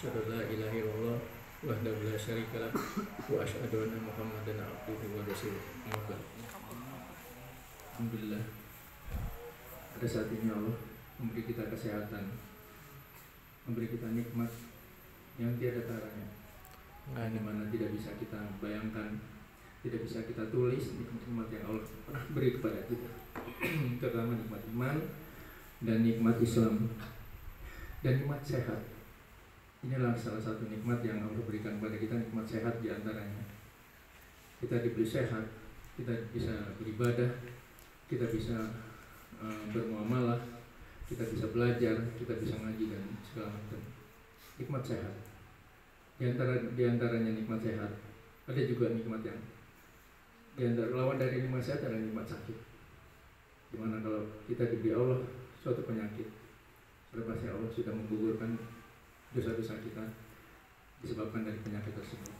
Asyhadu an la ilaha illallah wahdahu la syarika lah wa asyhadu anna Muhammadan abduhu wa rasuluh. Alhamdulillah, pada saat ini Allah memberi kita kesehatan, memberi kita nikmat yang tiada taranya, di mana tidak bisa kita bayangkan, tidak bisa kita tulis nikmat yang Allah pernah beri kepada kita, terutama nikmat iman dan nikmat Islam dan nikmat sehat. Inilah salah satu nikmat yang Allah berikan kepada kita, nikmat sehat diantaranya. Kita diberi sehat, kita bisa beribadah, kita bisa bermuamalah, kita bisa belajar, kita bisa ngaji dan segala macam. Nikmat sehat. Diantaranya nikmat sehat. Ada juga nikmat yang diantara lawan dari nikmat sehat adalah nikmat sakit. Dimana kalau kita diberi Allah suatu penyakit, sudah pasti Allah sudah menggugurkan dosa-dosa kita disebabkan dari penyakit tersebut.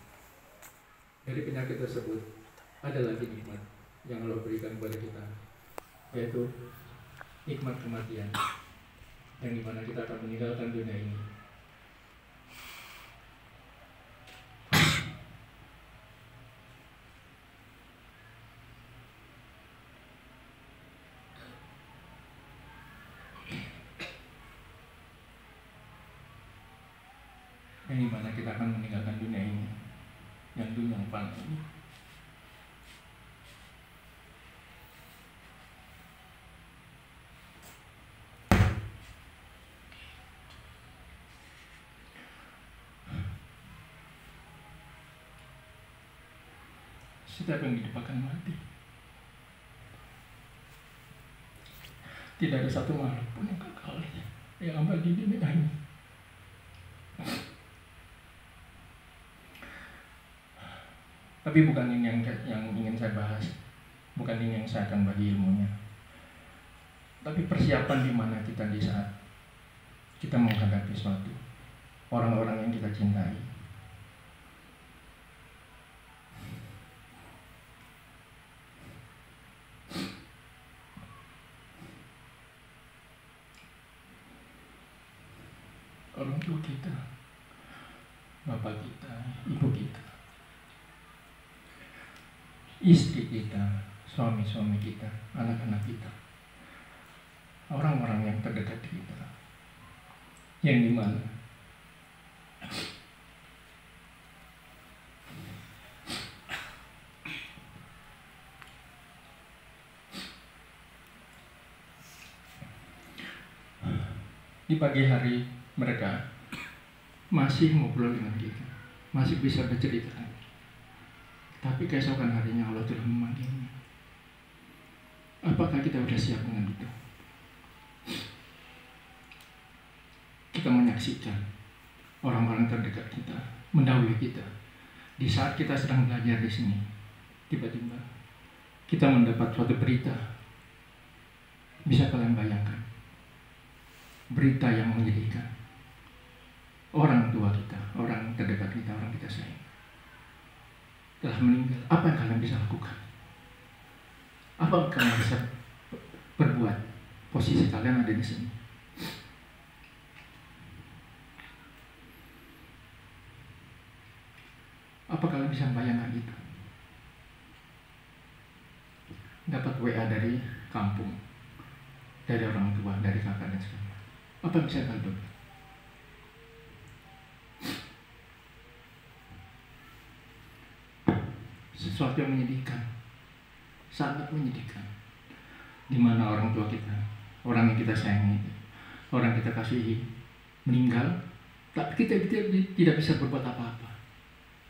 Dari penyakit tersebut ada lagi nikmat yang Allah berikan kepada kita, yaitu nikmat kematian, yang dimana kita akan meninggalkan dunia ini. Yang dimana kita akan meninggalkan dunia ini, yang dunia yang fana ini. Setiap yang didepakan mati. Tidak ada satu makhluk pun yang kekal yang abadi di dunia ini. Tapi bukan ini yang ingin saya bahas, bukan ini yang saya akan bagi ilmunya. Tapi persiapan di mana kita di saat kita menghadapi suatu orang-orang yang kita cintai. Orang tua kita, bapak kita, ibu kita, istri kita, suami-suami kita, anak-anak kita, orang-orang yang terdekat kita, yang dimana di pagi hari mereka masih ngobrol dengan kita, masih bisa bercerita. Tapi keesokan harinya Allah telah memanggilnya. Apakah kita sudah siap dengan itu? Kita menyaksikan orang-orang terdekat kita mendahului kita. Di saat kita sedang belajar di sini, tiba-tiba kita mendapat suatu berita. Bisa kalian bayangkan? Berita yang menyedihkan. Orang tua kita, orang terdekat kita, orang kita sayang telah meninggal. Apa yang kalian bisa lakukan? Apa yang kalian bisa berbuat? Posisi kalian ada di sini. Apa kalian bisa membayangkan itu? Dapat WA dari kampung, dari orang tua, dari kakak dan sebagainya. Apa yang bisa kalian berbuat? Sesuatu yang menyedihkan, sangat menyedihkan, di mana orang tua kita, orang yang kita sayangi, orang yang kita kasihi meninggal, tapi kita tidak bisa berbuat apa-apa.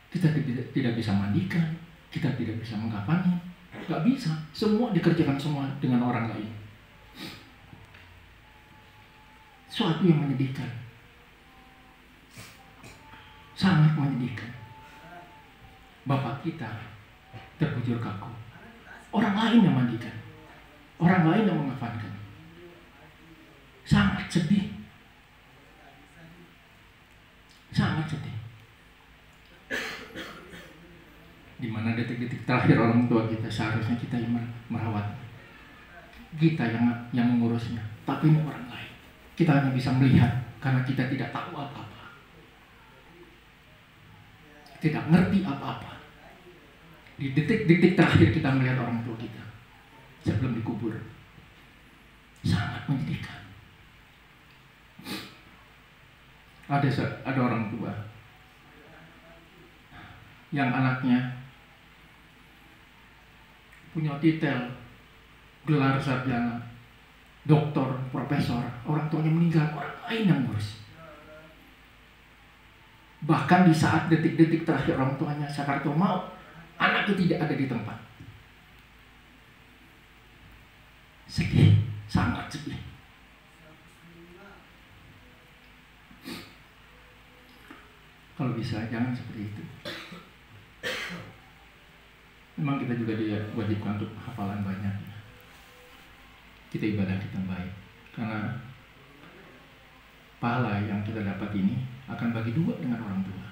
Kita tidak bisa mandikan, kita tidak bisa mengkafani, nggak bisa. Semua dikerjakan semua dengan orang lain. Suatu yang menyedihkan, sangat menyedihkan. Bapak kita terbujur kaku, orang lain yang mandikan, orang lain yang mengafankan. Sangat sedih, sangat sedih. Di mana detik-detik terakhir orang tua kita seharusnya kita yang merawat, kita yang mengurusnya, tapi ini orang lain. Kita hanya bisa melihat karena kita tidak tahu apa-apa. tidak ngerti apa-apa. Di detik-detik terakhir kita melihat orang tua kita sebelum dikubur, sangat menyedihkan. Ada orang tua yang anaknya punya titel, gelar sarjana, doktor, profesor, orang tuanya meninggal, orang lain yang ngurus. Bahkan di saat detik-detik terakhir orang tuanya Soekarno mau, anak itu tidak ada di tempat. Sedih, sangat sedih. Kalau bisa jangan seperti itu. Memang kita juga diwajibkan untuk hafalan banyak. Kita ibadah kita baik, karena pahala yang kita dapat ini akan bagi dua dengan orang tua.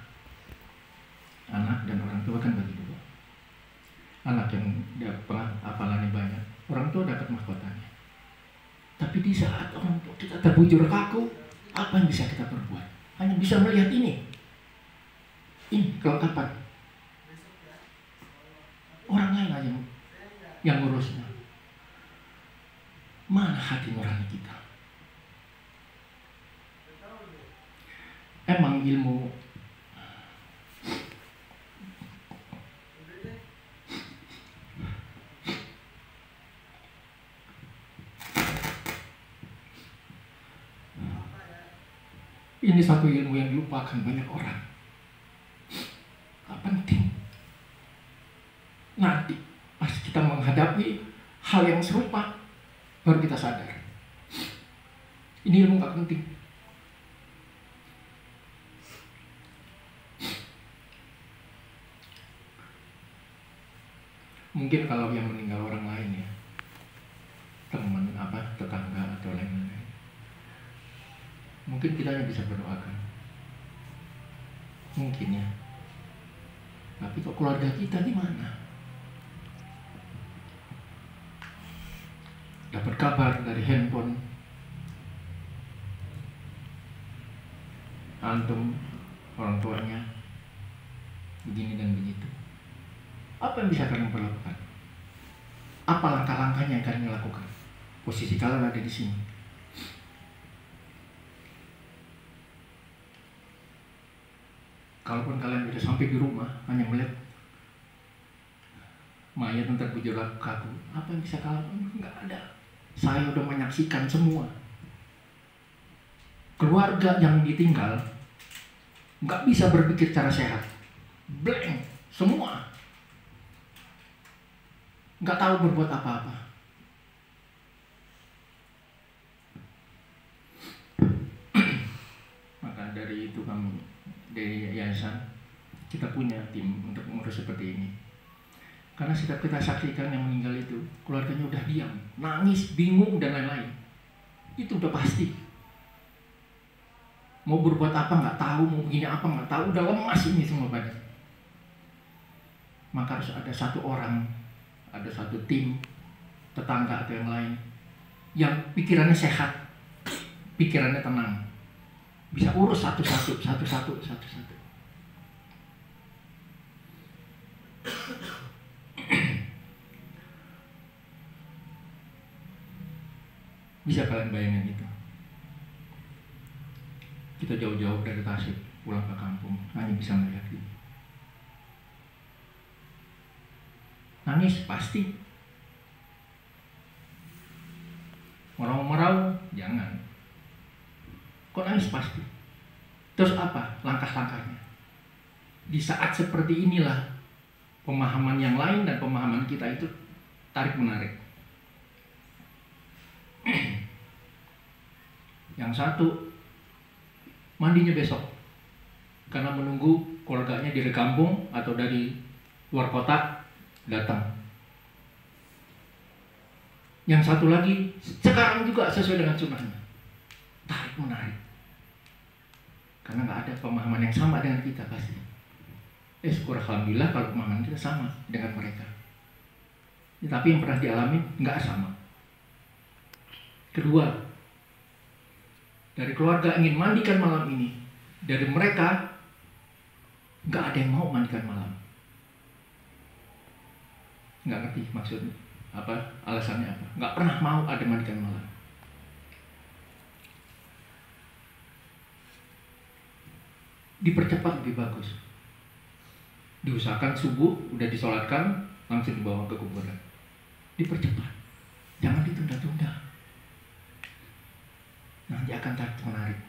Anak dan orang tua akan bagi dua. Anak yang dapat hafalannya banyak, orang tua dapat mahkotanya. Tapi di saat orang tua kita terbujur kaku, apa yang bisa kita perbuat? Hanya bisa melihat ini kelengkapan. Orang lain aja yang ngurusnya. Mana hati nurani kita? Emang ilmu ini satu ilmu yang dilupakan banyak orang. Gak penting. Nanti pas kita menghadapi hal yang serupa, baru kita sadar ini ilmu gak penting. Mungkin kalau yang meninggal orang lain ya, teman tetangga atau lain-lain, mungkin kita hanya bisa berdoakan, mungkin ya. Tapi kok keluarga kita gimana? Dapat kabar dari handphone, antum orang tuanya begini dan begitu. Apa yang bisa kalian lakukan? Apa langkah-langkahnya yang kalian lakukan? Posisi kalian ada di sini. Kalaupun kalian sudah sampai di rumah, hanya melihat mayat yang terbujur kaku, apa yang bisa kalian lakukan? Nggak ada. Saya sudah menyaksikan semua. Keluarga yang ditinggal nggak bisa berpikir secara sehat, blank semua, nggak tahu berbuat apa-apa. Maka dari itu kami dari yayasan kita punya tim untuk mengurus seperti ini. Karena setiap kita saksikan yang meninggal itu, keluarganya udah diam, nangis, bingung dan lain-lain. Itu udah pasti. Mau berbuat apa nggak tahu, mau begini apa nggak tahu, udah lemas ini semua badan. Maka harus ada satu orang, ada satu tim, tetangga atau yang lain, yang pikirannya sehat, pikirannya tenang, bisa urus satu-satu. Bisa kalian bayangin itu? Kita jauh-jauh dari Tasik pulang ke kampung hanya bisa melihat ini. Nangis pasti. Merau-merau jangan. Kok nangis pasti. Terus apa langkah-langkahnya? Di saat seperti inilah pemahaman yang lain dan pemahaman kita itu tarik-menarik. Yang satu mandinya besok karena menunggu keluarganya dari kampung atau dari luar kota datang. Yang satu lagi sekarang juga sesuai dengan sunnahnya, tarik menarik, karena nggak ada pemahaman yang sama dengan kita pasti. Syukur alhamdulillah kalau pemahaman kita sama dengan mereka. Tapi yang pernah dialami nggak sama. Kedua, dari keluarga ingin mandikan malam ini, dari mereka Nggak ada yang mau mandikan malam. Nggak ngerti maksudnya apa, alasannya apa. Nggak pernah mau ada mandikan malam. Dipercepat lebih bagus. Diusahakan subuh udah disolatkan langsung dibawa ke kuburan. Dipercepat, jangan ditunda-tunda. Nanti akan menarik.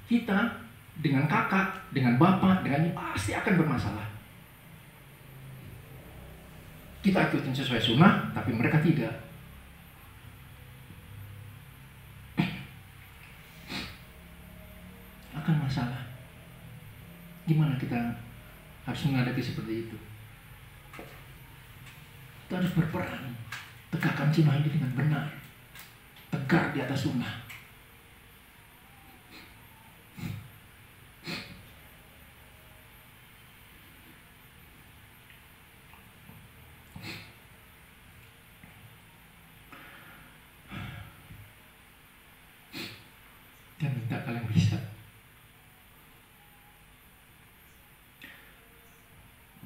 Kita dengan kakak, dengan bapak, dengan ini pasti akan bermasalah. Kita ikutin sesuai sunnah, tapi mereka tidak. Akan masalah. Gimana kita harus menghadapi seperti itu? Kita harus berperan, tegakkan sunnah ini dengan benar, tegar di atas sunnah. Dan minta kalian bisa.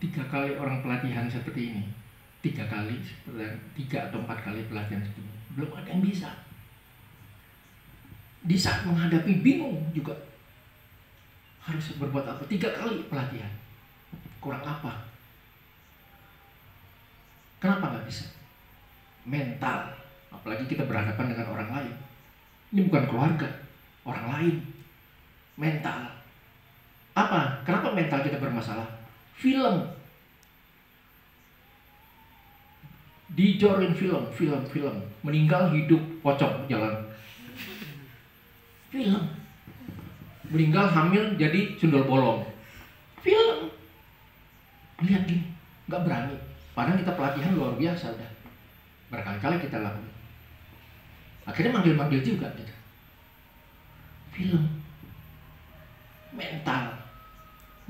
3 kali orang pelatihan seperti ini, 3 kali, 3 atau 4 kali pelatihan seperti ini, belum ada yang bisa. Di saat menghadapi bingung juga harus berbuat apa? 3 kali pelatihan, kurang apa? Kenapa nggak bisa? Mental, apalagi kita berhadapan dengan orang lain. Ini bukan keluarga, orang lain. Mental. Apa? Kenapa mental kita bermasalah? Film. Dijorin film. Meninggal hidup pocong jalan. Film. Meninggal hamil jadi sundel bolong. Film. Lihat gini, nggak berani. Padahal kita pelatihan luar biasa udah. Berkali-kali kita lakukan. Akhirnya manggil-manggil juga gitu. Film. Mental.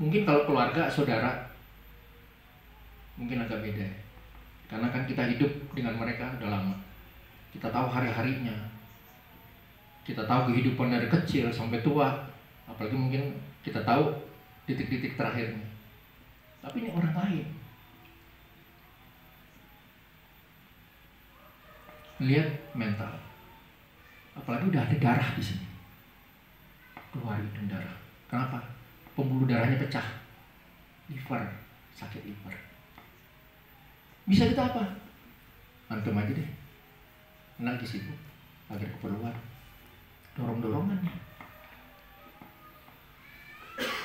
Mungkin kalau keluarga, saudara, mungkin agak beda. Karena kan kita hidup dengan mereka udah lama. Kita tahu hari-harinya. Kita tahu kehidupan dari kecil sampai tua. Apalagi mungkin kita tahu titik-titik terakhirnya. Tapi ini orang lain. Lihat mental. Apalagi udah ada darah di sini. Keluar itu darah. Kenapa? Pembuluh darahnya pecah. Liver, sakit liver. Bisa kita apa? Antum aja deh. Tenang di situ. Agar keperluan. Dorong-dorongannya.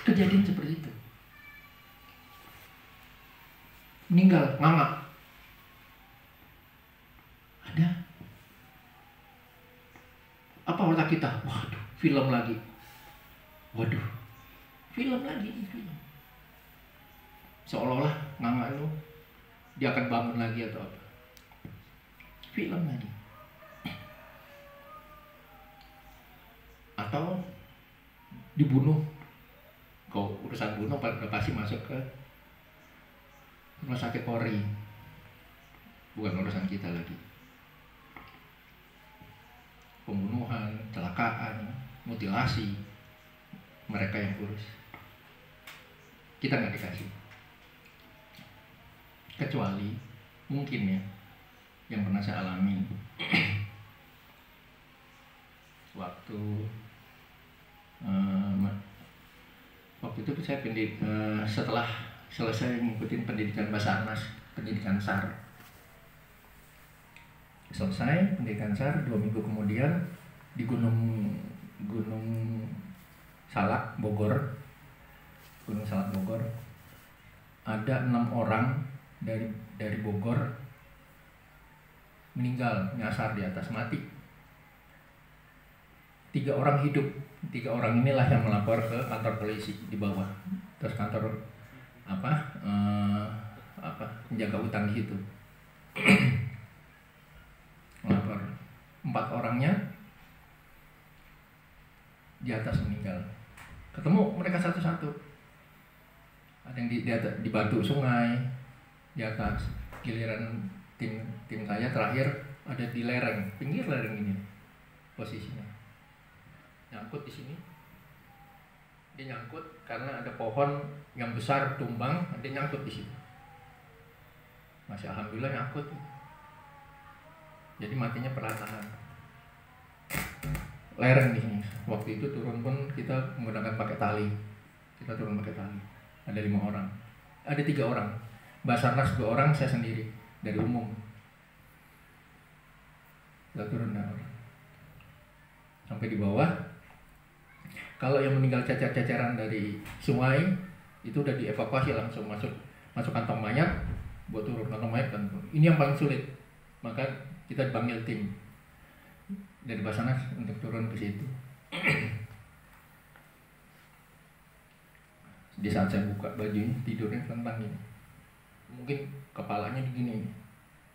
Kejadian seperti itu. Meninggal, nganga. Ada. Apa otak kita? Waduh, film lagi. Waduh, film lagi. Seolah-olah nganga itu dia akan bangun lagi atau apa. Film lagi. Atau dibunuh. Kau urusan bunuh udah pasti masuk ke rumah sakit Polri. Bukan urusan kita lagi. Pembunuhan, kecelakaan, mutilasi, mereka yang urus. Kita nggak dikasih. Kecuali mungkin ya, yang pernah saya alami waktu itu saya setelah selesai mengikuti pendidikan bahasa Arnas, pendidikan SAR. Selesai pendidikan SAR, 2 minggu kemudian di Gunung Salak Bogor, ada 6 orang dari Bogor meninggal, nyasar di atas, mati. 3 orang hidup. 3 orang inilah yang melapor ke kantor polisi di bawah. Terus kantor penjaga hutan di situ. Melapor. 4 orangnya di atas meninggal. Ketemu mereka satu-satu. Ada yang di batu sungai di atas. Giliran tim saya terakhir ada di lereng, pinggir lereng ini posisinya. Nyangkut di sini. dia nyangkut karena ada pohon yang besar tumbang, dia nyangkut di situ. Masih alhamdulillah nyangkut. Jadi matinya perlahan. Lereng di sini. Waktu itu turun pun kita menggunakan pakai tali. Kita turun pakai tali. Ada 5 orang. Ada 3 orang. Basarnas 2 orang, saya sendiri dari umum. Kita turun dari orang. Sampai di bawah. Kalau yang meninggal cacar-cacaran dari sungai itu udah dievakuasi langsung masuk kantong mayat, buat turun kantong mayat kan. Ini yang paling sulit. Maka kita dipanggil tim dari Basarnas untuk turun ke situ. Di saat saya buka bajunya, tidurnya tentang ini. Mungkin kepalanya begini.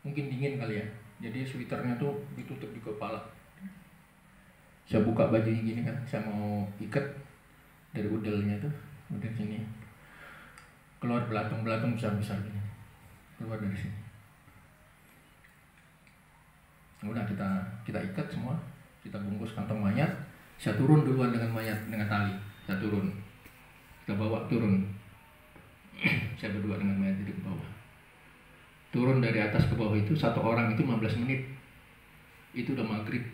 Mungkin dingin kali ya. Jadi sweaternya tuh ditutup di kepala. Saya buka bajunya gini kan, saya mau ikat dari udelnya tuh, udel sini. Keluar belatung-belatung besar-besar gini. Keluar dari sini. Udah kita ikat semua, kita bungkus kantong mayat. Saya turun duluan dengan mayat dengan tali. Saya turun, kita bawa turun. Saya berdua dengan mayat itu ke bawah. Turun dari atas ke bawah itu 1 orang itu 15 menit. Itu udah maghrib.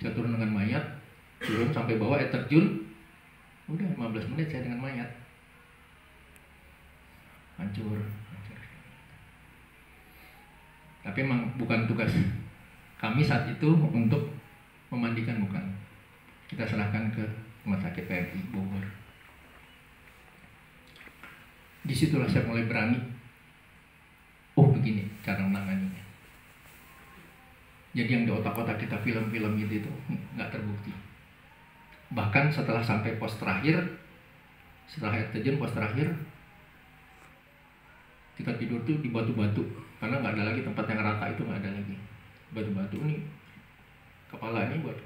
Saya turun dengan mayat, turun sampai bawah air terjun. Udah 15 menit saya dengan mayat. Hancur. Tapi emang bukan tugas kami saat itu untuk memandikan, bukan. Kita serahkan ke Rumah Sakit PMI Bogor. Disitulah saya mulai berani. Oh begini cara menanganinya. Jadi yang di otak-otak kita film-film itu nggak terbukti. Bahkan setelah sampai pos terakhir, setelah air terjun pos terakhir, kita tidur tuh di batu-batu karena nggak ada lagi tempat yang rata, itu nggak ada lagi. Batu-batu ini, kepala ini buat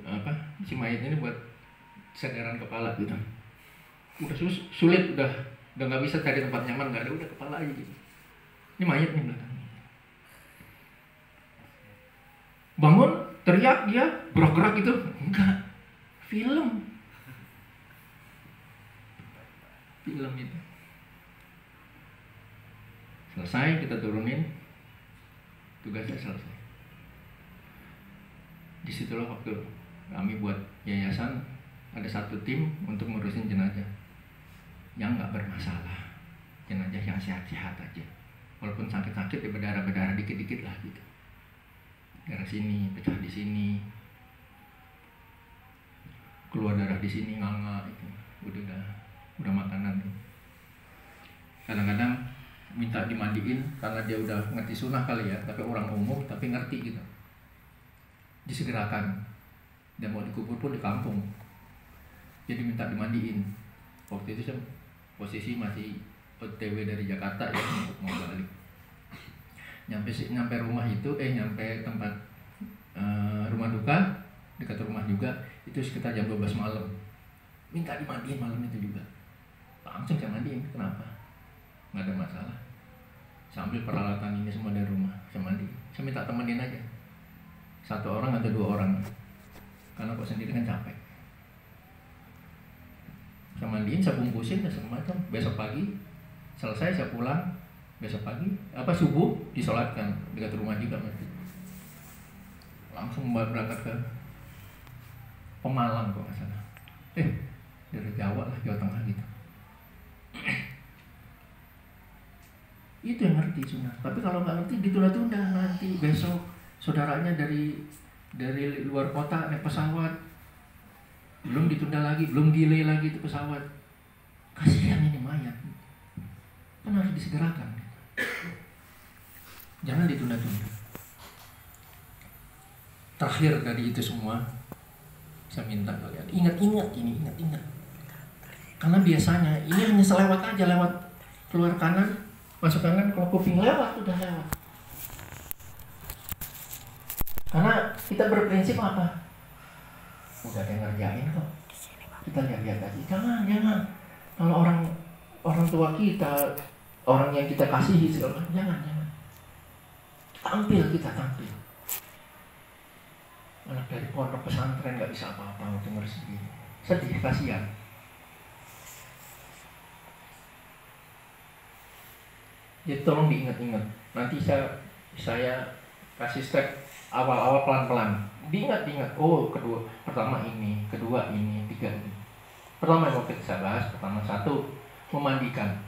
apa? Si mayat ini buat sandaran kepala gitu. Udah sulit, udah nggak bisa cari tempat nyaman, nggak ada, udah kepala aja gitu. Ini mayat nih belakang. Bangun, teriak dia, gerak-gerak gitu, enggak, film itu. Selesai, kita turunin, tugasnya selesai. Disitulah waktu kami buat yayasan, ada 1 tim untuk ngurusin jenazah yang nggak bermasalah, jenazah yang sehat-sehat aja, walaupun sakit-sakit ya berdarah-berdarah dikit-dikit lah gitu, darah sini, pecah di sini, keluar darah di sini, nganga itu, udah makanan tuh. Kadang-kadang minta dimandiin karena dia udah ngerti sunnah kali ya, tapi orang umum tapi ngerti gitu, disegerakan. Dan mau dikubur pun di kampung, jadi minta dimandiin. Waktu itu saya posisi masih OTW dari Jakarta ya, untuk mau balik. Nyampe rumah itu, nyampe tempat rumah duka, dekat rumah juga, itu sekitar jam 12 malam. Minta dimandiin malam itu juga. Langsung saya mandiin, kenapa? Nggak ada masalah. Sambil peralatan ini semua dari rumah, saya mandi. Saya minta temenin aja, 1 orang atau 2 orang, karena kok sendiri kan capek. Saya mandiin, saya bungkusin dan segala macam. Besok pagi selesai, saya pulang. Besok pagi subuh disolatkan dekat rumah juga masjid. Langsung berangkat ke Pemalang kok nggak salah. Dari Jawa Tengah gitu. Itu yang ngerti sunnah. Tapi kalau nggak ngerti ditunda-tunda, nanti besok saudaranya dari luar kota naik pesawat, belum ditunda lagi, belum delay lagi itu pesawat. Kasihan ini mayat, kan harus disegerakan. Jangan ditunda-tunda. Terakhir dari itu semua, saya minta kalian ingat-ingat ini, ingat-ingat. Karena biasanya ini hanya selewat aja, lewat keluar kanan, masuk kanan, kalau kuping lewat, udah lewat. Karena kita berprinsip apa? Udah ada yang ngerjain kok, kita lihat-lihat aja. Jangan. Kalau orang tua kita, orang yang kita kasihi segala macam, jangan. Kita tampil. Anak dari pondok pesantren nggak bisa apa-apa, dengar sendiri. Sedih, kasihan. Jadi tolong diingat-ingat. Nanti saya kasih step awal-awal pelan-pelan. Diingat-ingat. Oh, pertama ini, kedua ini, tiga ini. Pertama yang mau kita bahas, pertama satu, memandikan.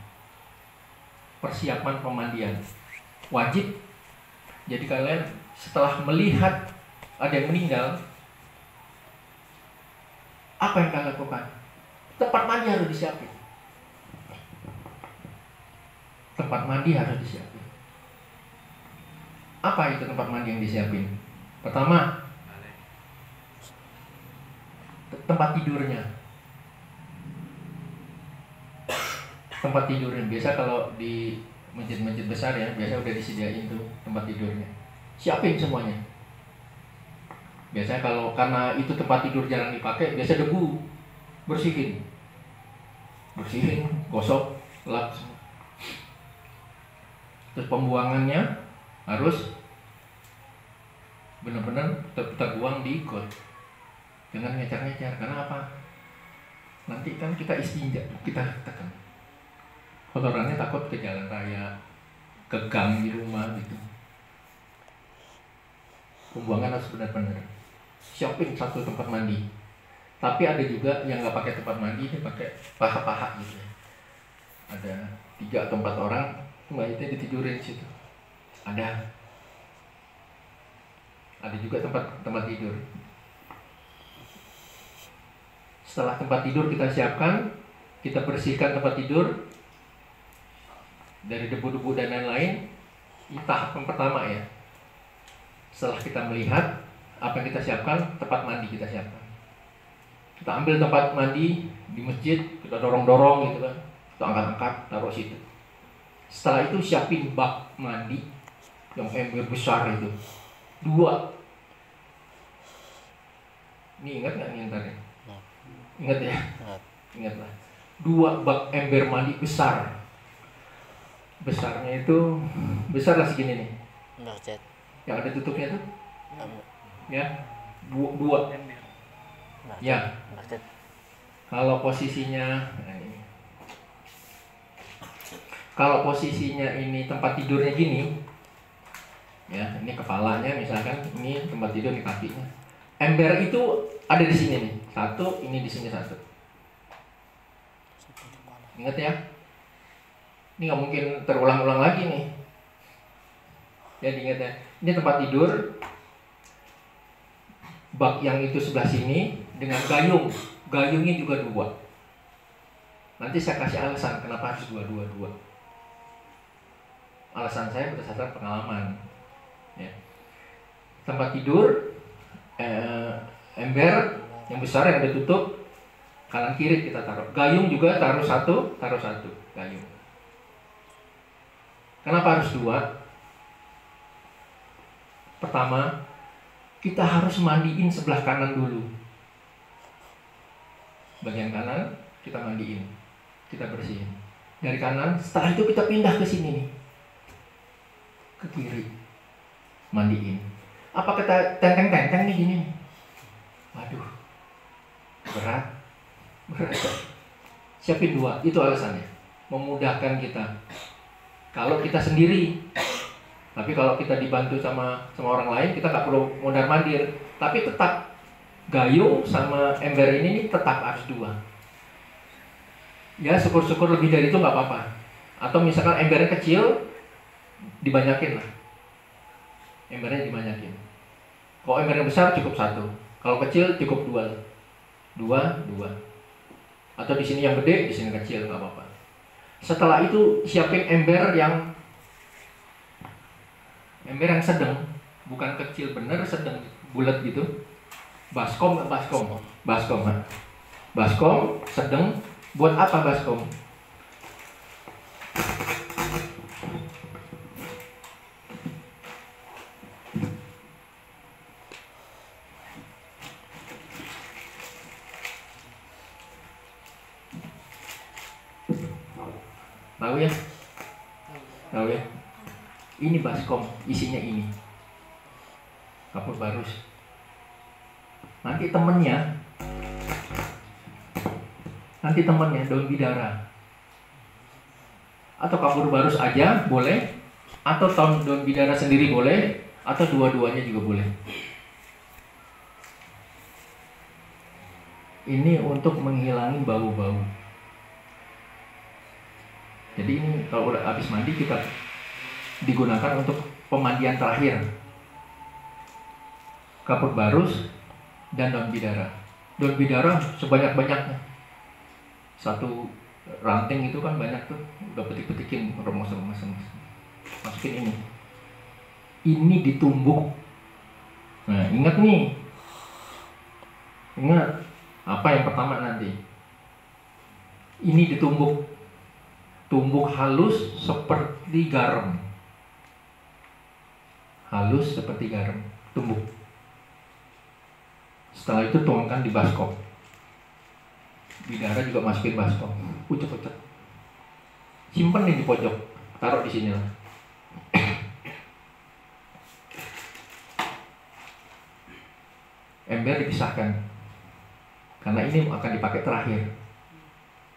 Persiapan pemandian wajib. Jadi kalian setelah melihat ada yang meninggal, apa yang kalian lakukan? Tempat mandi harus disiapin. Tempat mandi harus disiapin. Apa itu tempat mandi yang disiapin? Pertama, tempat tidurnya. Tempat tidurnya. Biasa kalau di masjid-masjid besar ya, biasa udah disediain tuh tempat tidurnya. Siapin semuanya. Biasanya kalau karena itu tempat tidur jarang dipakai, biasa debu, bersihin, gosok, lap. Terus pembuangannya harus benar-benar terbuang di got, jangan ngejar-ngejar. Karena apa? Nanti kan kita istinja, kita tekan. Kotorannya takut ke jalan raya, ke gang di rumah gitu. Pembuangan harus benar-benar. Siapin satu tempat mandi. Tapi ada juga yang nggak pakai tempat mandi, dia pakai paha-paha gitu. Ada 3 atau 4 orang, mayatnya ditidurin di situ. Ada juga tempat tidur. Setelah tempat tidur kita siapkan, kita bersihkan tempat tidur dari debu-debu dan lain-lain. Ini tahap yang pertama ya. Setelah kita melihat apa yang kita siapkan, tempat mandi kita siapkan. Kita ambil tempat mandi di masjid, kita dorong-dorong gitu kan, kita angkat-angkat, taruh situ. Setelah itu siapin bak mandi yang ember besar itu, 2. Ini ingat nggak nih ntarnya? Ingat ya? Ingat lah. 2 bak ember mandi besar. Besarnya itu besar lah segini nih. Yang ada tutupnya tuh? Ya, 2. Ya. Kalau posisinya, ini tempat tidurnya gini, ya, ini kepalanya misalkan, ini tempat tidur di kakinya. Ember itu ada di sini nih, 1, ini di sini 1. Ingat ya? Ini nggak mungkin terulang-ulang lagi nih. Jadi ingat ya, ini tempat tidur. Bak yang itu sebelah sini dengan gayung. Gayungnya juga 2. Nanti saya kasih alasan kenapa harus 2. Alasan saya berdasarkan pengalaman. Ya. Tempat tidur, ember yang besar yang ada tutup, kanan kiri kita taruh. Gayung juga taruh 1 gayung. Kenapa harus 2? Pertama, kita harus mandiin sebelah kanan dulu. Bagian kanan kita mandiin, kita bersihin. Dari kanan, setelah itu kita pindah ke sini nih, ke kiri, mandiin. Apa kita tenteng-tenteng nih gini nih? Waduh, berat. Siapin 2, itu alasannya, memudahkan kita. Kalau kita sendiri. Tapi kalau kita dibantu sama orang lain, kita nggak perlu mondar-mandir. Tapi tetap gayung sama ember ini tetap harus 2. Ya syukur-syukur lebih dari itu nggak apa-apa. Atau misalkan embernya kecil, dibanyakin lah. Embernya dibanyakin. Kalau embernya besar cukup 1. Kalau kecil cukup 2. Atau di sini yang gede, di sini kecil, nggak apa-apa. Setelah itu siapin ember yang sedang, bukan kecil bener, sedang bulat gitu. Baskom sedang. Buat apa baskom? Tahu ya? Ini baskom, isinya ini kapur barus. Nanti temennya daun bidara. atau kapur barus aja boleh, atau daun bidara sendiri boleh, atau dua-duanya juga boleh. Ini untuk menghilangi bau-bau. Jadi ini kalau udah habis mandi kita digunakan untuk pemandian terakhir. Kapur barus dan daun bidara. Daun bidara sebanyak-banyaknya. Satu ranting itu kan banyak tuh, udah petik-petikin, remes-remes. Masukin ini. Ini ditumbuk. Nah, ingat nih. Ingat apa yang pertama nanti. Ini ditumbuk. Tumbuk halus seperti garam. Halus seperti garam, tumbuk. Setelah itu tuangkan di baskom. Bidara juga masukin baskom. Ucek-ucek. Simpen nih di pojok. Taruh di sini lah. Ember dipisahkan. Karena ini akan dipakai terakhir.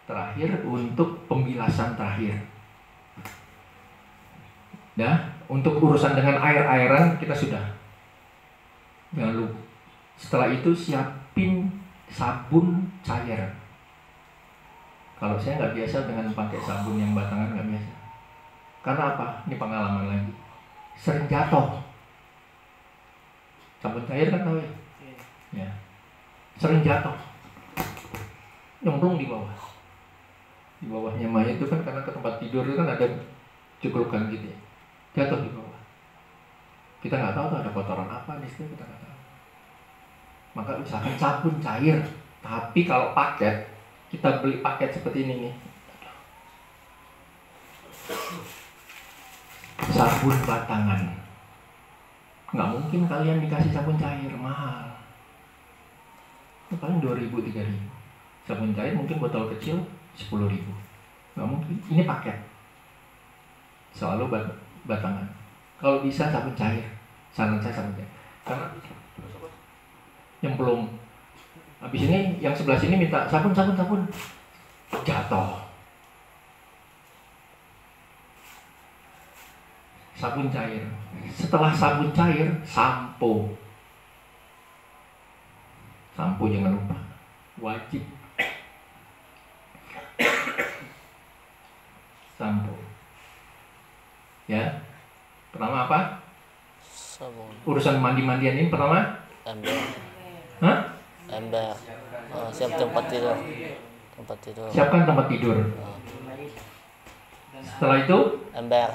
Terakhir untuk pembilasan terakhir. Nah, untuk urusan dengan air-airan kita sudah. Jangan lupa. Setelah itu siapin sabun cair. Kalau saya nggak biasa dengan pakai sabun yang batangan, nggak biasa. Karena apa? Ini pengalaman lagi. Sering jatuh. Sabun cair kan tahu ya? Ya. Sering jatuh. Nyemplung di bawah. Di bawahnya mayat itu kan karena ke tempat tidur itu kan ada cukrukan gitu ya. Jatuh di bawah. Kita nggak tahu tuh ada kotoran apa di situ, kita nggak tahu. Maka usahakan sabun cair. Tapi kalau paket, kita beli paket seperti ini nih. Sabun batangan. Nggak mungkin kalian dikasih sabun cair, mahal. Paling 2.000, 3.000. Sabun cair mungkin botol kecil 10.000. Nggak mungkin. Ini paket. Selalu batangan. Kalau bisa sabun cair. Saran saya sabun cair. Karena yang belum habis ini, yang sebelah sini minta sabun. Jatuh. Sabun cair. Setelah sabun cair, sampo. Sampo jangan lupa. Wajib. Sampo. Ya. Pertama apa? Sabun. Urusan mandi-mandian ini pertama? Ember. Hah? Ember. Siap tempat tidur. Tempat tidur. Siapkan tempat tidur. Setelah itu? Ember.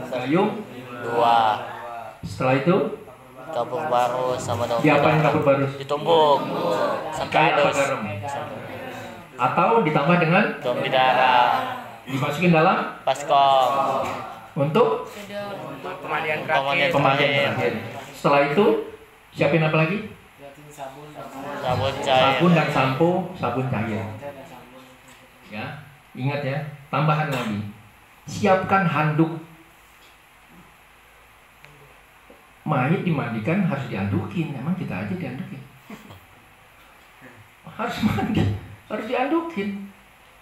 Gayung. 2. Setelah itu? Kapur barus sama daun Diapain bidara. kapur barus? Ditumbuk sampai halus. Garam. Atau ditambah dengan Daun bidara. dimasukin dalam Baskom. untuk Pemandian pemandian terakhir. Setelah itu siapin apa lagi? Sabun cair. Sabun dan sampo, sabun cair. Ya, ingat ya. Tambahan lagi. Siapkan handuk. Mayat dimandikan harus diandukin. Emang kita aja diandukin. Harus mandi, harus diandukin.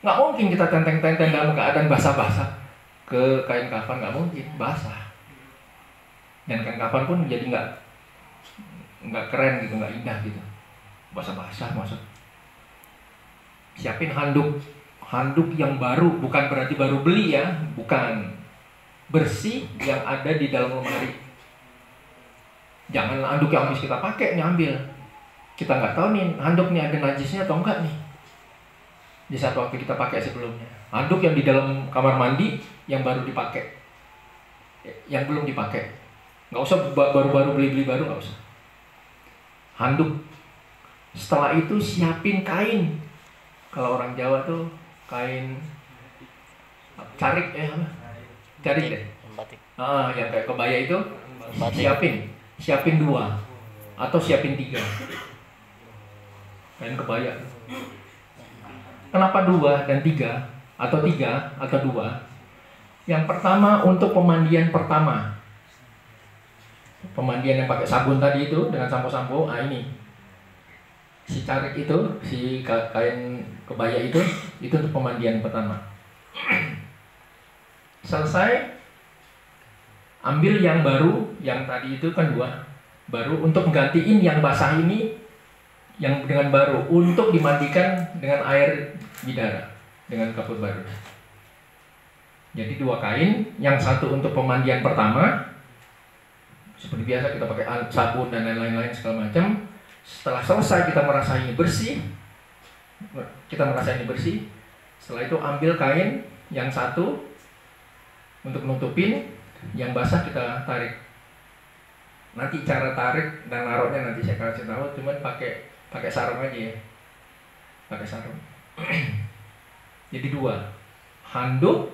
Nggak mungkin kita tenteng-tenteng dalam keadaan basah-basah ke kain kafan, nggak mungkin, basah. Dan kain kafan pun jadi nggak keren gitu, nggak indah gitu, basah-basah maksud. Siapin handuk yang baru, bukan berarti baru beli ya, bukan, bersih yang ada di dalam lemari. Jangan handuk yang habis kita pakai nyambil. Kita nggak tahu nih handuknya ada najisnya atau enggak nih. Di saat waktu kita pakai sebelumnya. Handuk yang di dalam kamar mandi yang baru dipakai, yang belum dipakai. Nggak usah baru-baru beli baru, nggak usah. Handuk. Setelah itu siapin kain. Kalau orang Jawa tuh kain carik ya, carik deh. Batik. Yang kayak kebaya itu Batik. siapin 2 atau siapin 3 kain kebaya. Kenapa 2 dan 3 atau 2? Yang pertama untuk pemandian pertama. Pemandian yang pakai sabun tadi itu dengan sampo-sampo, ini. si carik itu, si kain kebaya itu untuk pemandian pertama. Selesai, ambil yang baru, yang tadi itu kan 2 baru, untuk menggantiin yang basah ini yang dengan baru, untuk dimandikan dengan air bidara dengan kapur baru. Jadi 2 kain, yang satu untuk pemandian pertama, seperti biasa kita pakai sabun dan lain-lain segala macam. Setelah selesai kita merasa ini bersih, setelah itu ambil kain yang satu untuk nutupin, yang basah kita tarik. Nanti cara tarik dan naruhnya nanti saya kasih tahu, cuman pakai sarung aja ya, pakai sarung. Jadi 2 handuk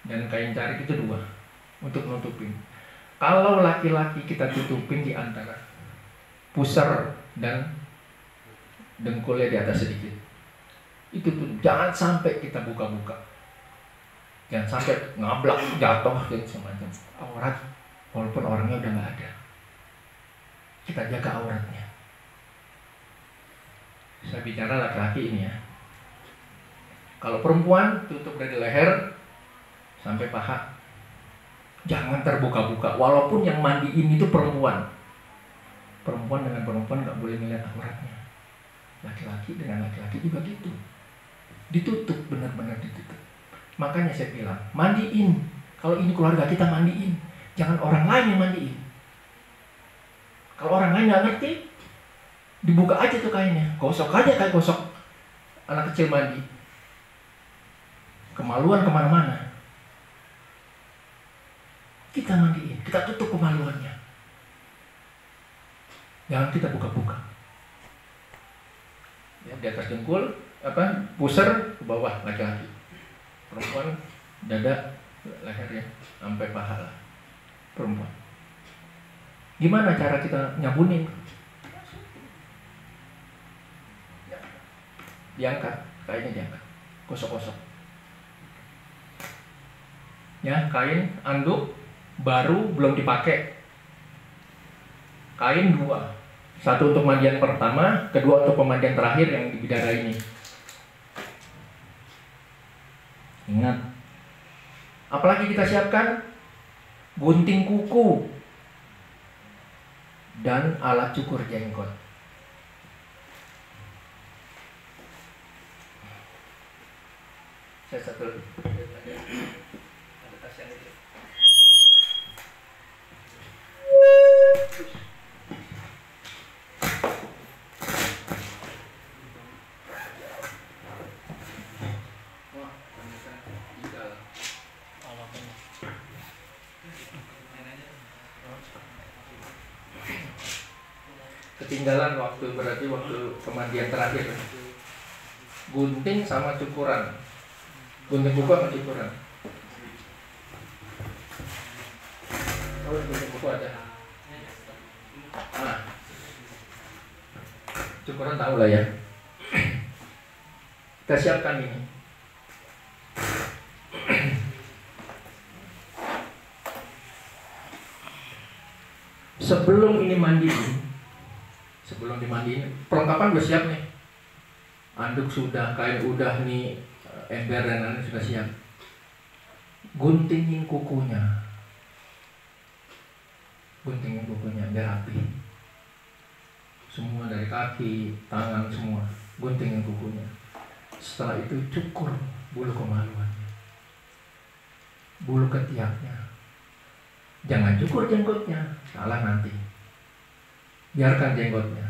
dan kain carik itu 2 untuk nutupin. Kalau laki-laki kita tutupin di antara pusar dan dengkulnya di atas sedikit. Itu tuh jangan sampai kita buka-buka. Jangan sampai ngablak, jatuh dan semacam. Aurat walaupun orangnya udah nggak ada. Kita jaga auratnya. Saya bicara laki-laki ini ya. Kalau perempuan tutup dari leher sampai paha. Jangan terbuka-buka. Walaupun yang mandiin itu perempuan. Perempuan dengan perempuan nggak boleh melihat auratnya. Laki-laki dengan laki-laki juga gitu. Ditutup, benar-benar ditutup. Makanya saya bilang, mandiin. Kalau ini keluarga kita, mandiin. Jangan orang lain yang mandiin. Kalau orang lain nggak ngerti, dibuka aja tuh kainnya. Gosok aja kayak gosok anak kecil mandi. Kemaluan kemana-mana. Kita mandiin, kita tutup kemaluannya. Jangan kita buka-buka. Ya, di atas dengkul, pusar ke bawah laki-laki. Perempuan dada, lehernya sampai paha lah. Perempuan. Gimana cara kita nyabunin? Diangkat, kainnya diangkat, gosok-gosok. Ya, kain anduk baru belum dipakai. Kain 2, satu untuk mandian pertama, kedua untuk pemandian terakhir yang di bidara ini. Ingat, apalagi kita siapkan gunting kuku dan alat cukur jenggot. Saya satu ada tas yang itu. Ketinggalan berarti waktu pemandian terakhir. Gunting sama cukuran. Gunting kuku sama cukuran. Oh, gunting kuku ada. Nah, cukuran tahu lah ya. Kita siapkan ini. Sebelum ini dimandiin, perlengkapan udah siap nih. Anduk sudah, kain udah nih, ember dan lain sudah siap. Guntingin kukunya biar rapi. Semua dari kaki, tangan semua, guntingin kukunya. Setelah itu cukur bulu kemaluannya, bulu ketiaknya. Jangan cukur jenggotnya, salah nanti. Biarkan jenggotnya.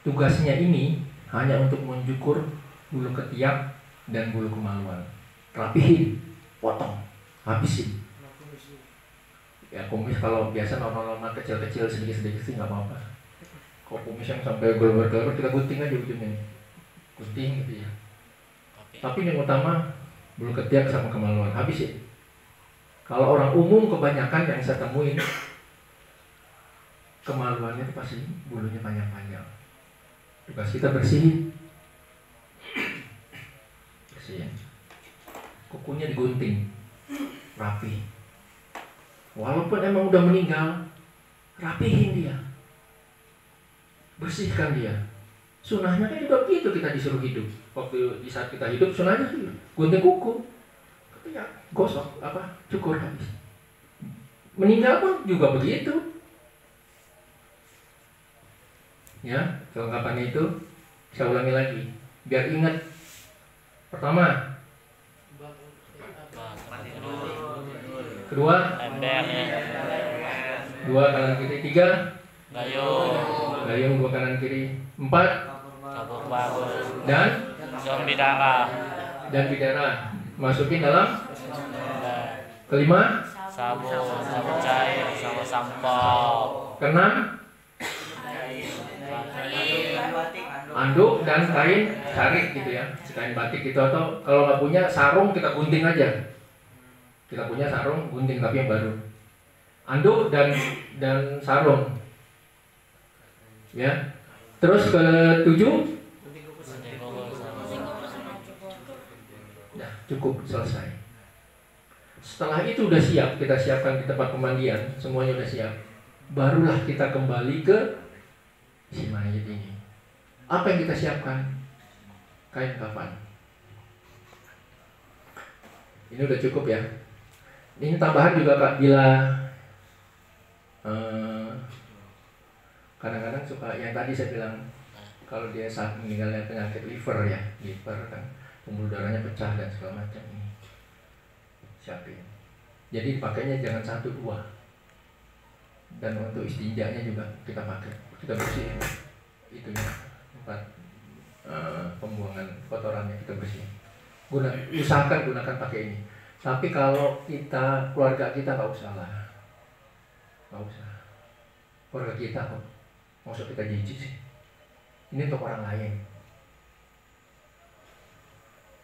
Tugasnya ini hanya untuk mencukur bulu ketiak dan bulu kemaluan. Rapihin, potong, habisin. Ya kumis kalau biasa normal-normal kecil-kecil sedikit-sedikit sih nggak apa-apa. Kalau kumis yang sampai gelbar-gelbar kita gunting aja ujungnya. Gunting gitu ya. Tapi yang utama bulu ketiak sama kemaluan, habisin. Kalau orang umum kebanyakan yang saya temuin kemaluannya itu pasti bulunya panjang-panjang. Tugas kita bersihin. Kukunya digunting rapi. Walaupun emang udah meninggal, rapihin dia. bersihkan dia. Sunahnya kan juga begitu, kita disuruh hidup. Waktu di saat kita hidup sunahnya gunting kuku, ya gosok cukur habis. Meninggal pun juga begitu. Ya, kelengkapannya itu saya ulangi lagi biar ingat. Pertama, kedua, dua kanan kiri. Tiga, gayung dua kanan kiri. Empat, dan bidara masukin dalam. Kelima, sabun cair sama sampo. Keenam, anduk dan kain sarik gitu ya, kain batik gitu, atau kalau nggak punya sarung kita gunting aja. Kita punya sarung gunting tapi yang baru. Anduk dan sarung. Ya. Terus ke-7. Nah, cukup selesai. Setelah itu udah siap, kita siapkan di tempat pemandian, semuanya udah siap. Barulah kita kembali ke si mayit ini. Apa yang kita siapkan? Kain kafan. Ini udah cukup ya. Ini tambahan juga Kak, bila kadang-kadang suka yang tadi saya bilang, kalau dia saat meninggalnya penyakit liver ya, liver kan pembuluh darahnya pecah dan segala macam, ini siapin. Jadi pakainya jangan 1, 2. Dan untuk istinjanya juga kita pakai, kita bersihin itu ya, tempat pembuangan kotorannya kita bersihin. Usahakan gunakan pakai ini. Tapi kalau kita, keluarga kita nggak usah lah, nggak usah. Keluarga kita kok, maksud kita jijik sih. Ini untuk orang lain.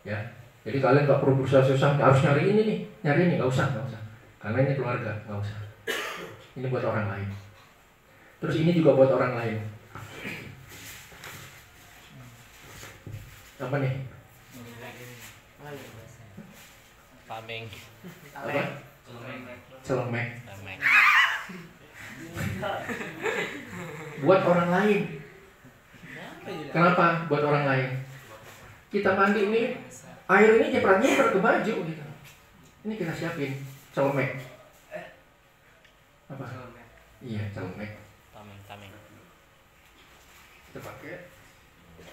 Ya, jadi kalian nggak perlu berusaha-susah harus nyari ini nggak usah. Karena ini keluarga, nggak usah. Ini buat orang lain. Terus ini juga buat orang lain. Apa nih? Pameng. Apa? Celemek. Buat orang lain. Kenapa buat orang lain? Kita mandi ini, air ini nyemprot ke baju gitu. Ini kita siapin celemek. Apa? Iya, celemek. Tameng. Kita pakai.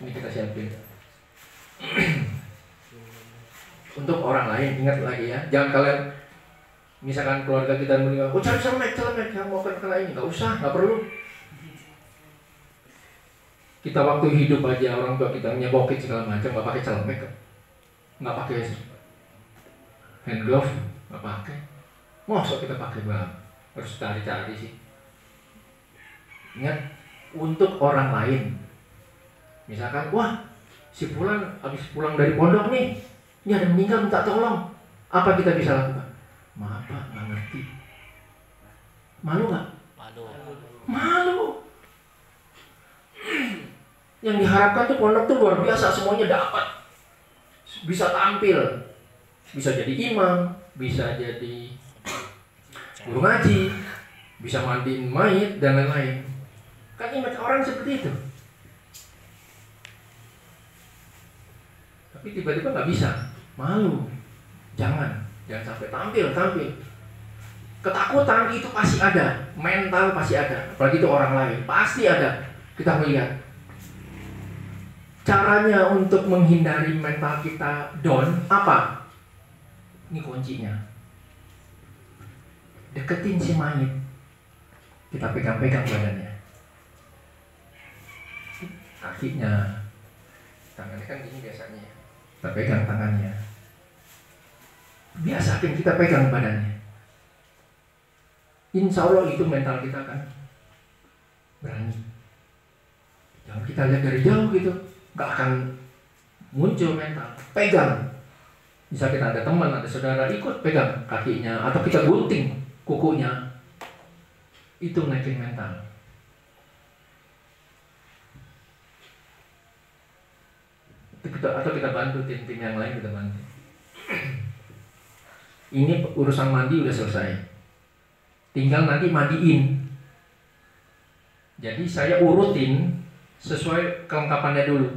Ini kita siapin. Untuk orang lain, ingat lagi ya. Jangan kalian, misalkan keluarga kita meninggal, cari celemek, yang mau kena ini, nggak usah, nggak perlu. Kita waktu hidup aja orang tua kita nyebokin segala macam, nggak pakai celemek, nggak pakai hand glove, nggak pakai. Masa kita pakai bang? Harus cari-cari sih. Ingat, untuk orang lain. Misalkan, wah, si Fulan habis pulang dari pondok nih, ini ada meninggal minta tolong. Apa kita bisa lakukan? Maaf Pak, nggak ngerti. Malu nggak? Malu. Yang diharapkan tuh pondok tuh luar biasa, semuanya dapat. Bisa tampil, bisa jadi imam, bisa jadi guru ngaji, bisa mandiin mayit dan lain-lain. Kan image orang seperti itu. Tapi tiba-tiba nggak bisa, malu. Jangan sampai tampil. Ketakutan itu pasti ada, mental pasti ada, apalagi itu orang lain pasti ada. Kita melihat caranya untuk menghindari mental kita down apa? Ini kuncinya. Deketin si mayit, kita pegang-pegang badannya, kakinya, tangannya kan gini biasanya. Kita pegang tangannya. Biasakan kita pegang badannya. Insya Allah itu mental kita kan berani. Jangan kita lihat dari jauh gitu, gak akan muncul mental. Pegang. Bisa kita ada teman, ada saudara, ikut pegang kakinya, atau kita gunting kukunya. Itu naikin mental. Atau kita bantu tim-tim yang lain, kita bantu. Ini urusan mandi udah selesai. Tinggal nanti mandiin. Jadi saya urutin sesuai kelengkapannya dulu.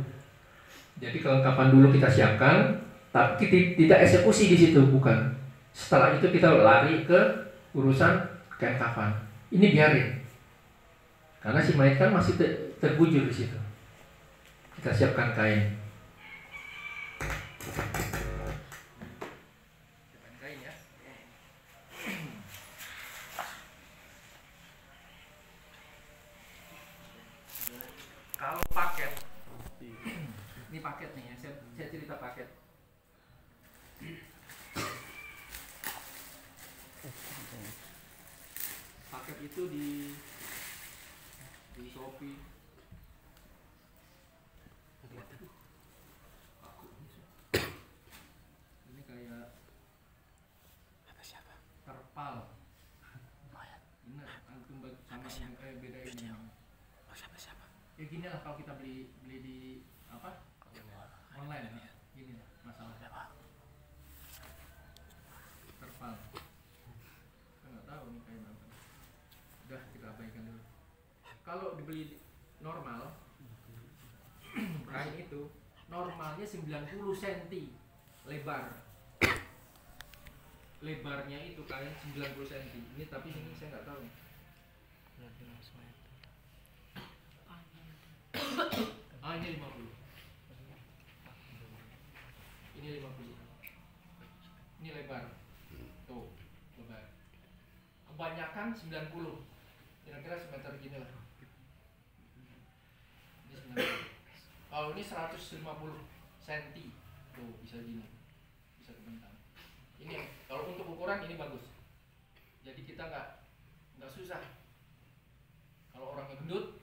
Jadi kelengkapan dulu kita siapkan, tapi tidak eksekusi di situ, bukan. Setelah itu kita lari ke urusan kain kafan. Ini biarin, karena si mayat kan masih terbujur di situ. Kita siapkan kain. Siapkan kain ya. Kalau paket, ini paket nih ya, saya cerita paket. Paket itu di Shopee. Ini kayak terpal. Ini antum sama beda ini. Ya gini lah kalau kita beli di apa? Online ya. Gini lah masalahnya. Terpal. Saya nggak tahu nih kayak apa. Udah kita abaikan dulu. Kalau dibeli normal, kain itu normalnya 90 cm lebar. Lebarnya itu kain 90 cm. Ini tapi ini saya nggak tahu. Ah, ini 50. Ini 50. Ini lebar. Tuh, lebar. Kebanyakan 90. Kira-kira semeter gini lah. Ini 90. Kalau ini 150 cm. Tuh, bisa gini. Bisa kebentang. Ini kalau untuk ukuran ini bagus. Jadi kita nggak susah. Kalau orangnya gendut,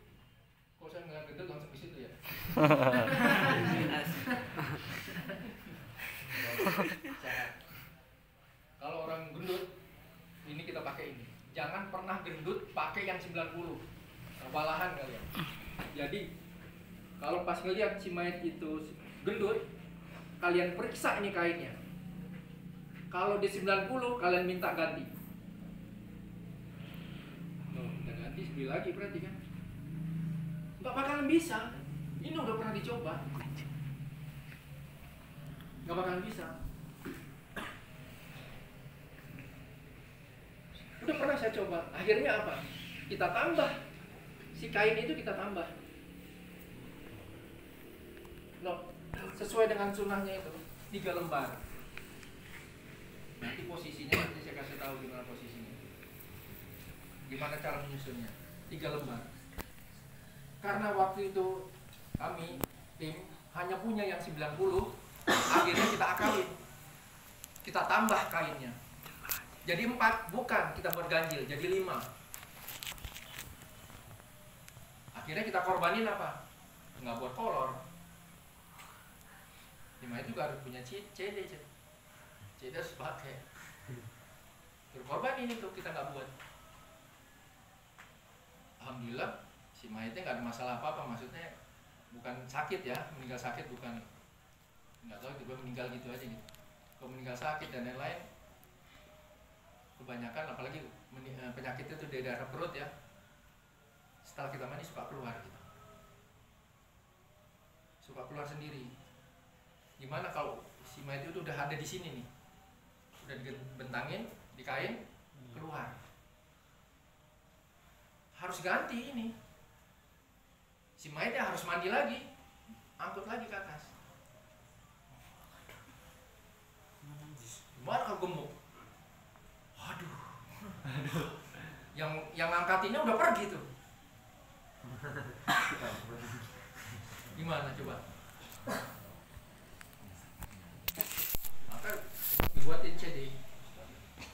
kok saya nggak gendut langsung ke situ ya. Kalau orang gendut, ini kita pakai ini. Jangan pernah gendut pakai yang 90. Kewalahan kalian. Jadi kalau pas ngeliat si mayat itu gendut, kalian periksa ini kainnya. Kalau di 90, kalian minta ganti. Oh, minta ganti, beli lagi berarti kan? Nggak bakalan bisa. Ini udah pernah dicoba. Nggak bakalan bisa. Udah pernah saya coba. Akhirnya apa? Kita tambah. Si kain itu kita tambah. Loh, sesuai dengan sunnahnya itu 3 lembar. Nanti posisinya nanti saya kasih tahu gimana posisinya. Gimana cara menyusunnya? 3 lembar. Karena waktu itu kami tim hanya punya yang 90, akhirnya kita akalin. Kita tambah kainnya. Jadi 4, bukan kita buat ganjil, jadi 5. Akhirnya kita korbanin apa? Nggak buat kolor. 5 itu juga harus punya CD. CD harus pakai. Berkorban ini tuh kita nggak buat. Alhamdulillah si mayatnya nggak ada masalah apa-apa. Maksudnya bukan sakit ya, meninggal sakit bukan. Nggak tahu tiba meninggal gitu aja gitu. Kalau meninggal sakit dan lain-lain, kebanyakan apalagi penyakit itu di daerah perut ya, setelah kita mandi suka keluar gitu, suka keluar sendiri. Gimana kalau si mayat itu udah ada di sini nih, udah dibentangin di kain, keluar, harus ganti ini. Si mayatnya harus mandi lagi, angkut lagi ke atas. Gimana kalau gemuk? Aduh. Yang ngangkatinnya udah pergi tuh. Gimana coba? Maka dibuatin CD.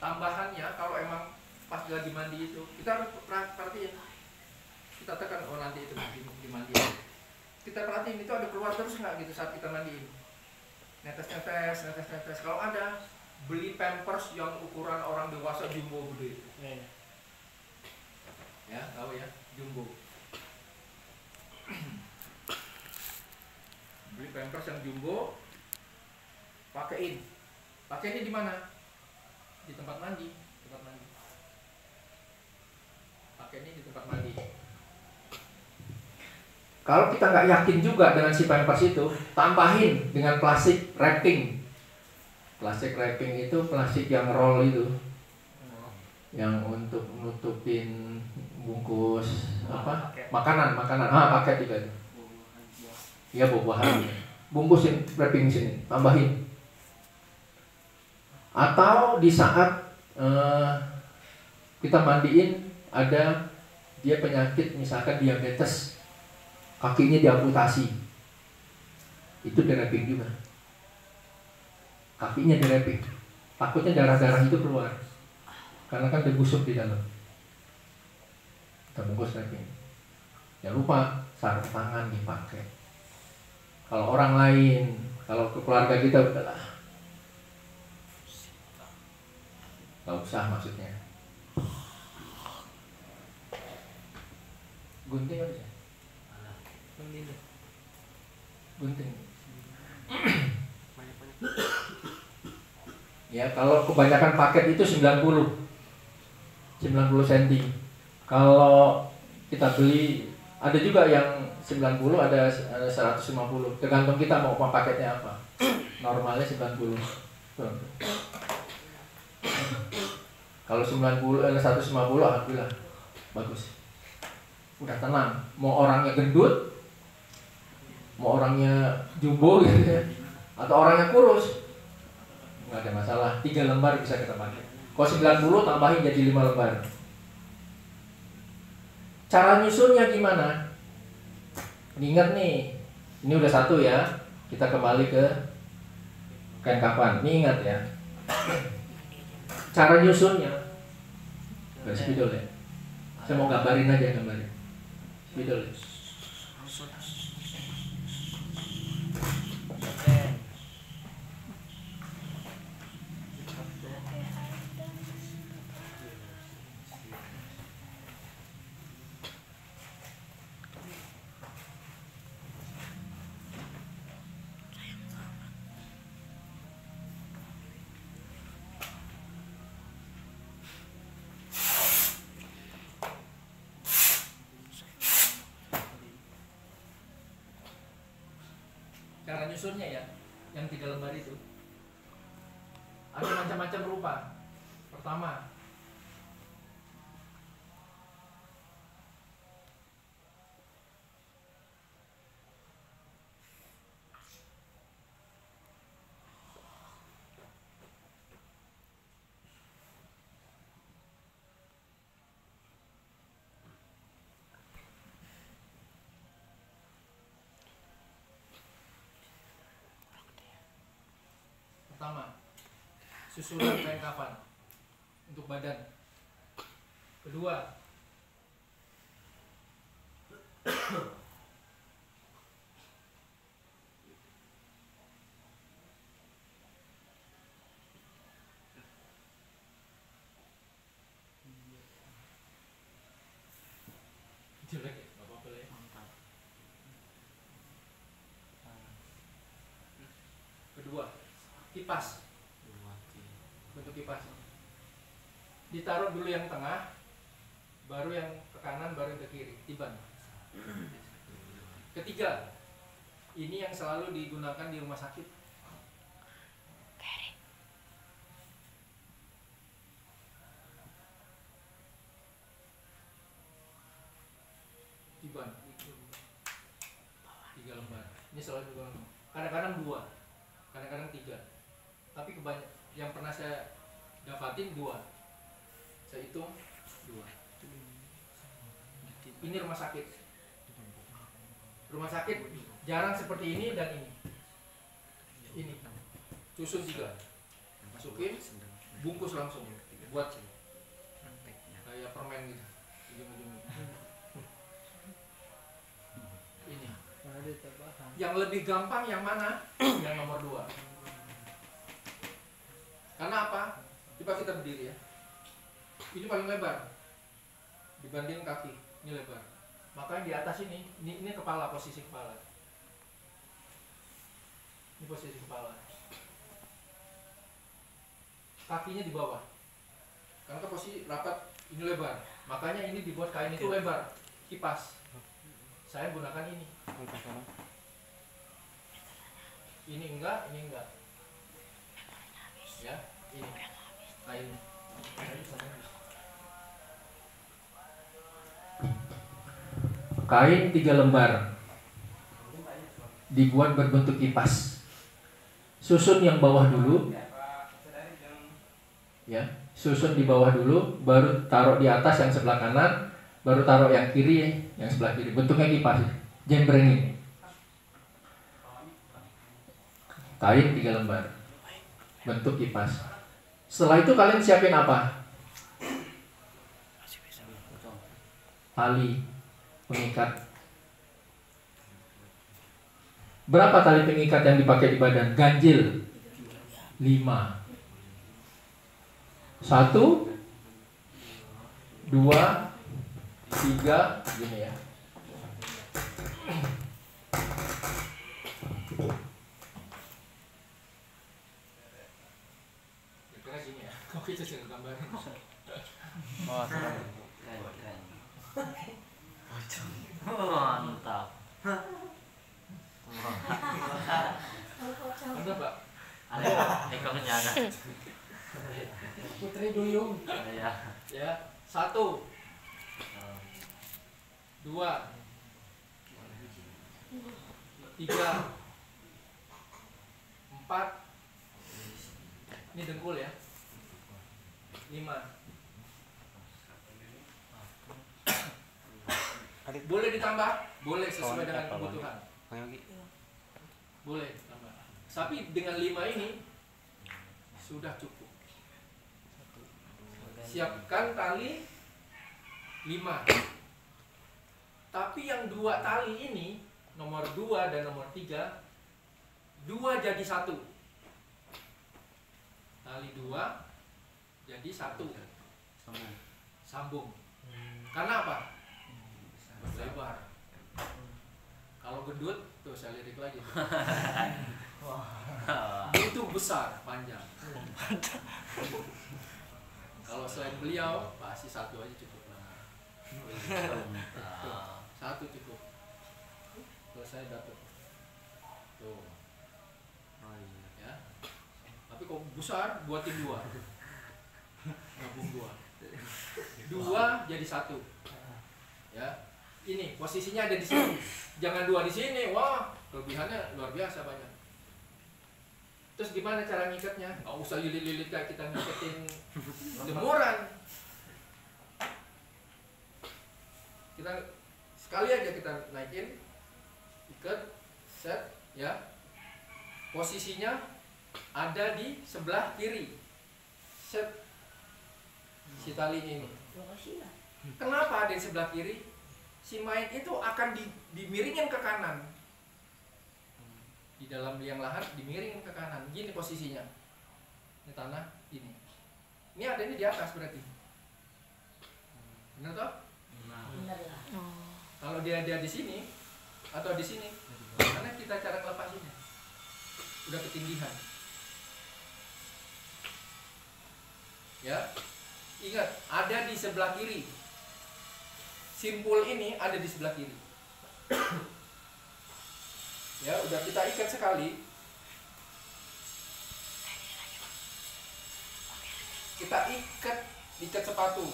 Tambahannya kalau emang pas lagi mandi itu, kita harus perhatiin. Kita tekan, oh nanti itu di mandi. Kita perhatiin itu ada keluar terus nggak gitu saat kita mandiin. Netes. Kalau ada, beli Pampers yang ukuran orang dewasa jumbo gede. Ya, tahu ya, jumbo. Beli Pampers yang jumbo, pakein. Pakainya di mana? Di tempat mandi. Pakainya di tempat mandi. Kalau kita nggak yakin juga dengan si Pampers itu, tambahin dengan plastik wrapping. Plastik wrapping itu plastik yang roll itu, yang untuk nutupin bungkus apa makanan, paket juga itu. Iya, buah-buahan. Bungkusin wrapping sini, tambahin. Atau di saat kita mandiin, ada dia penyakit misalkan diabetes, kakinya diamputasi, itu di wrapping juga. Kakinya di wrapping, takutnya darah-darah itu keluar karena kan dibusuk di dalam. Kita bungkus wrapping. Jangan lupa sarung tangan dipakai. Kalau orang lain, kalau ke keluarga kita udahlah, nggak usah maksudnya. Gunting apa sih? Gunting. Ya, kalau kebanyakan paket itu 90 cm. Kalau kita beli, ada juga yang 90, ada 150. Tergantung kita mau paketnya apa. Normalnya 90. Kalau 90 150, alhamdulillah bagus. Udah tenang. Mau orangnya gendut, mau orangnya jumbo gitu ya, atau orangnya kurus, nggak ada masalah. 3 lembar bisa kita pakai. Kalau 90 tambahin jadi 5 lembar. Cara nyusunnya gimana? Ingat nih, ini udah 1 ya. Kita kembali ke kain kafan. Ini ingat ya. Cara nyusunnya, garis spidol ya. Saya mau gambarin aja, spidol. Cara nyusunnya ya, yang 3 lembar itu ada macam-macam rupa. Pertama, susunan kain kafan untuk badan. Kedua, jelek ya, nggak apa-apa lah ya. Kedua, kipas. Bentuk kipas. Ditaruh dulu yang tengah, baru yang ke kanan, baru yang ke kiri, tiban. Ketiga, ini yang selalu digunakan di rumah sakit. Tiban 3 lembar. Ini selalu digunakan. Kadang-kadang 2, kadang-kadang 3. Tapi yang pernah saya dapatin 2. Saya hitung 2. Ini rumah sakit. Rumah sakit jarang seperti ini dan ini. Ini susun juga. Masukin, bungkus langsung. Buat kayak permen gitu. Ujung-ujungnya. Ini. Yang lebih gampang yang mana? Yang nomor 2. Karena apa? Coba kita berdiri ya. Ini paling lebar dibanding kaki. Ini lebar. Makanya di atas ini kepala, posisi kepala. Ini posisi kepala. Kakinya di bawah. Karena posisi rapat, ini lebar. Makanya ini dibuat kain itu lebar. Kipas. saya gunakan ini. Ini enggak, ya, ini kain. Kain 3 lembar dibuat berbentuk kipas. Susun yang bawah dulu, ya, susun di bawah dulu, baru taruh di atas yang sebelah kanan, baru taruh yang kiri, yang sebelah kiri. Bentuknya kipas, jembrengin. Kain 3 lembar, bentuk kipas. Setelah itu kalian siapin apa? Tali pengikat. Berapa tali pengikat yang dipakai di badan? Ganjil 5. 1, 2, 3, gini ya. Kira gini ya. Kok itu sih gambarin? Oh, mantap. Mantap, Pak. Ada ekornya ada. Putri Duyung. Ya. Ya, 1, 2, 3, 4. Ini dengkul ya. 5. Boleh ditambah? Boleh sesuai dengan kebutuhan. Boleh tambah. Tapi dengan 5 ini sudah cukup. Siapkan tali 5. Tapi yang 2 tali ini, nomor 2 dan nomor 3, 2 jadi 1. Tali 2 jadi 1. Sambung. Karena apa? Lebar. Kalau gendut, tuh saya lirik lagi. Itu besar, panjang. Kalau selain beliau, pasti 1 aja cukup lah. 1 cukup. Kalau saya dapat. Tuh. Ya. Tapi kalau besar, buatin 2. Gabung 2. 2 jadi 1. Ya. Ini posisinya ada di sini. Jangan 2 di sini. Wah, kelebihannya luar biasa banyak. Terus gimana cara ngikatnya? Nggak usah lilit-lilit kayak kita ngiketin jemuran. Kita sekali aja kita naikin, ikat, set, ya. Posisinya ada di sebelah kiri. Set si talinya ini. Kenapa ada di sebelah kiri? Si mayat itu akan dimiringin ke kanan. Di dalam liang lahat dimiringin ke kanan. Gini posisinya. Ini tanah ini. Ini ada di atas berarti. Benar toh? Benar lah. Kalau dia di sini atau di sini, karena kita cara ngelepasinnya udah ketinggian. Ya. Ingat, ada di sebelah kiri. Simpul ini ada di sebelah kiri. Ya, udah kita ikat sekali. Kita ikat sepatu.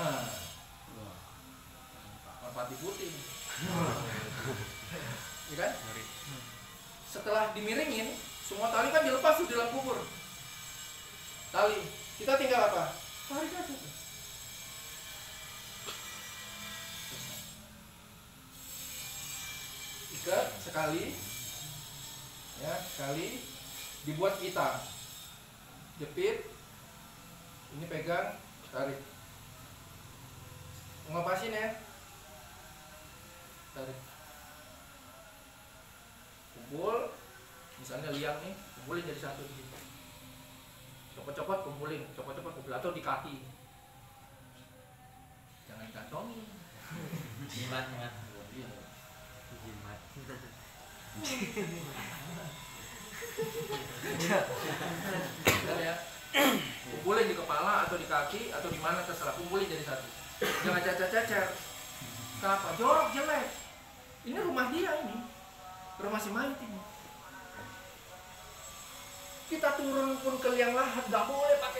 Nah, merpati putih. Ya kan? Setelah dimiringin, semua tali kan dilepas tuh di dalam kubur. Tali, kita tinggal apa? Tarik aja. Ikat sekali, ya sekali, dibuat kita jepit, ini pegang, tarik, ngelepasin ya, tarik, kumpul, misalnya liang nih, kumpulin jadi 1 begini, copot-copot kumpulin, atau di kaki, jangan dikantongin, Jimatnya. jimat. Ya, kumpulin di kepala atau di kaki atau di mana terserah, kumpulin jadi 1. jangan cacar-cacar. Kenapa? Jorok, jelek. Ini rumah dia ini, rumah si mayit ini. Kita turun pun ke liang lahat, nggak boleh pakai